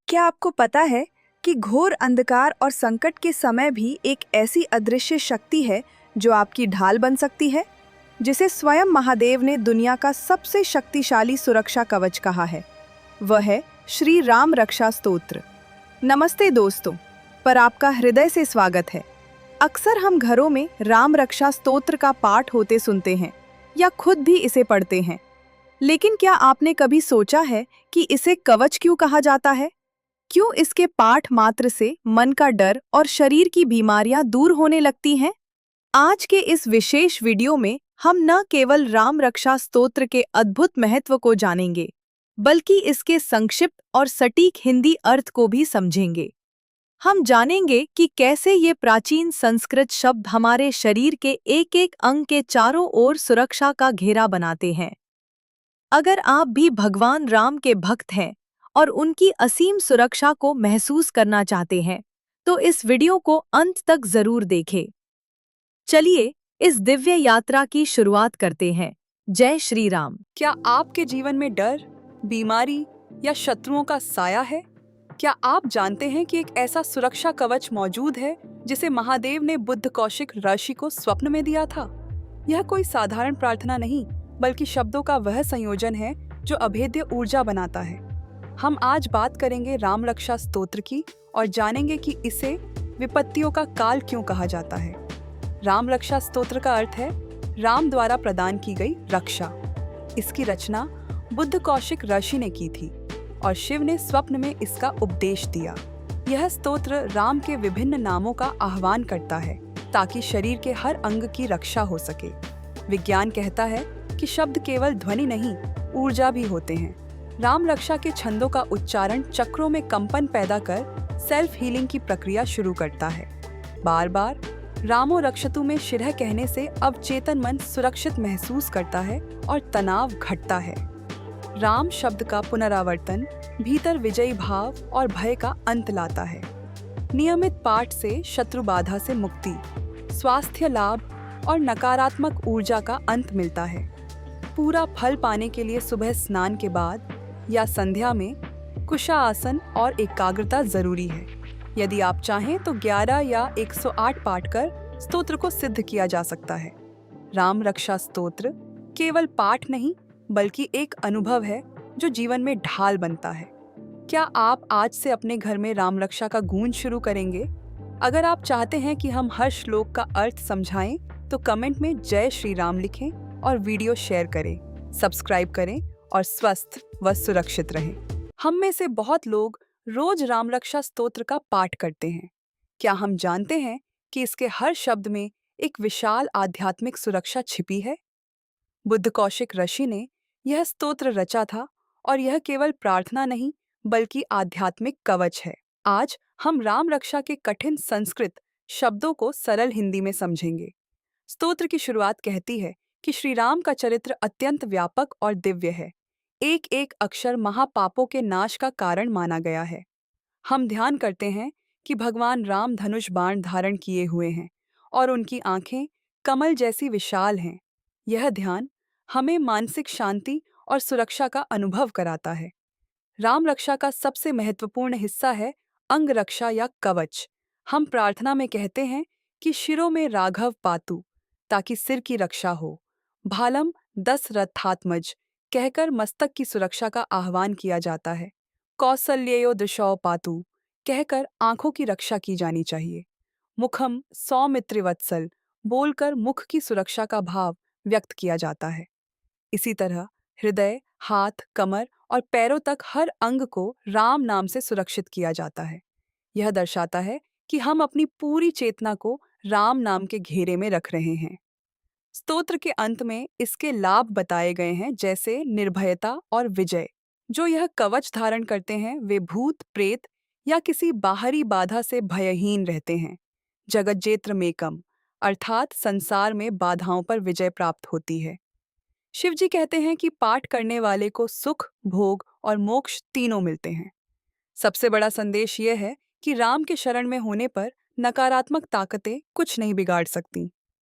क्या आपको पता है कि घोर अंधकार और संकट के समय भी एक ऐसी अदृश्य शक्ति है जो आपकी ढाल बन सकती है, जिसे स्वयं महादेव ने दुनिया का सबसे शक्तिशाली सुरक्षा कवच कहा है। वह है श्री राम रक्षा स्तोत्र। नमस्ते दोस्तों, पर आपका हृदय से स्वागत है। अक्सर हम घरों में राम रक्षा स्तोत्र का पाठ होते सुनते हैं या खुद भी इसे पढ़ते हैं, लेकिन क्या आपने कभी सोचा है कि इसे कवच क्यों कहा जाता है? क्यों इसके पाठ मात्र से मन का डर और शरीर की बीमारियां दूर होने लगती हैं? आज के इस विशेष वीडियो में हम न केवल राम रक्षा स्तोत्र के अद्भुत महत्व को जानेंगे, बल्कि इसके संक्षिप्त और सटीक हिंदी अर्थ को भी समझेंगे। हम जानेंगे कि कैसे ये प्राचीन संस्कृत शब्द हमारे शरीर के एक एक अंग के चारों ओर सुरक्षा का घेरा बनाते हैं। अगर आप भी भगवान राम के भक्त हैं और उनकी असीम सुरक्षा को महसूस करना चाहते हैं, तो इस वीडियो को अंत तक जरूर देखें। चलिए इस दिव्य यात्रा की शुरुआत करते हैं। जय श्री राम। क्या आपके जीवन में डर, बीमारी या शत्रुओं का साया है? क्या आप जानते हैं कि एक ऐसा सुरक्षा कवच मौजूद है जिसे महादेव ने बुद्ध कौशिक ऋषि को स्वप्न में दिया था? यह कोई साधारण प्रार्थना नहीं, बल्कि शब्दों का वह संयोजन है जो अभेद्य ऊर्जा बनाता है। हम आज बात करेंगे राम रक्षा स्तोत्र की और जानेंगे कि इसे विपत्तियों का काल क्यों कहा जाता है। राम रक्षा स्तोत्र का अर्थ है राम द्वारा प्रदान की गई रक्षा। इसकी रचना बुद्ध कौशिक ऋषि ने की थी और शिव ने स्वप्न में इसका उपदेश दिया। यह स्तोत्र राम के विभिन्न नामों का आह्वान करता है ताकि शरीर के हर अंग की रक्षा हो सके। विज्ञान कहता है कि शब्द केवल ध्वनि नहीं, ऊर्जा भी होते हैं। राम रक्षा के छंदों का उच्चारण चक्रों में कंपन पैदा कर सेल्फ हीलिंग की प्रक्रिया शुरू करता है। बार बार रामो रक्षतु में शिरह कहने से अवचेतन मन सुरक्षित महसूस करता है और तनाव घटता है। राम शब्द का पुनरावर्तन भीतर विजयी भाव और भय का अंत लाता है। नियमित पाठ से शत्रु बाधा से मुक्ति, स्वास्थ्य लाभ और नकारात्मक ऊर्जा का अंत मिलता है। पूरा फल पाने के लिए सुबह स्नान के बाद या संध्या में कुशा आसन और एकाग्रता जरूरी है। यदि आप चाहें तो 11 या 108 पाठ कर स्तोत्र को सिद्ध किया जा सकता है। राम रक्षा स्तोत्र केवल पाठ नहीं, बल्कि एक अनुभव है जो जीवन में ढाल बनता है। क्या आप आज से अपने घर में राम रक्षा का गूंज शुरू करेंगे? अगर आप चाहते हैं कि हम हर श्लोक का अर्थ समझाएं, तो कमेंट में जय श्री राम लिखें और वीडियो शेयर करें, सब्सक्राइब करें और स्वस्थ व सुरक्षित रहें। हम में से बहुत लोग रोज राम रक्षा स्तोत्र का पाठ करते हैं। क्या हम जानते हैं कि इसके हर शब्द में एक विशाल आध्यात्मिक सुरक्षा छिपी है? बुद्ध कौशिक ऋषि ने यह स्तोत्र रचा था और यह केवल प्रार्थना नहीं, बल्कि आध्यात्मिक कवच है। आज हम राम रक्षा के कठिन संस्कृत शब्दों को सरल हिंदी में समझेंगे। स्तोत्र की शुरुआत कहती है कि श्री राम का चरित्र अत्यंत व्यापक और दिव्य है। एक एक अक्षर महापापों के नाश का कारण माना गया है। हम ध्यान करते हैं कि भगवान राम धनुष बाण धारण किए हुए हैं और उनकी आंखें कमल जैसी विशाल हैं। यह ध्यान हमें मानसिक शांति और सुरक्षा का अनुभव कराता है। राम रक्षा का सबसे महत्वपूर्ण हिस्सा है अंग रक्षा या कवच। हम प्रार्थना में कहते हैं कि शिरो में राघव पातु, ताकि सिर की रक्षा हो। भालम दशरथात्मज कहकर मस्तक की सुरक्षा का आह्वान किया जाता है। कौसल्ययो दृशौ पातु कहकर आंखों की रक्षा की जानी चाहिए। मुखम सौमित्रिवत्सल बोलकर मुख की सुरक्षा का भाव व्यक्त किया जाता है। इसी तरह हृदय, हाथ, कमर और पैरों तक हर अंग को राम नाम से सुरक्षित किया जाता है। यह दर्शाता है कि हम अपनी पूरी चेतना को राम नाम के घेरे में रख रहे हैं। स्तोत्र के अंत में इसके लाभ बताए गए हैं, जैसे निर्भयता और विजय। जो यह कवच धारण करते हैं वे भूत, प्रेत या किसी बाहरी बाधा से भयहीन रहते हैं। जगज्जेत्र मेकम अर्थात संसार में बाधाओं पर विजय प्राप्त होती है। शिवजी कहते हैं कि पाठ करने वाले को सुख, भोग और मोक्ष तीनों मिलते हैं। सबसे बड़ा संदेश यह है कि राम के शरण में होने पर नकारात्मक ताकतें कुछ नहीं बिगाड़ सकती।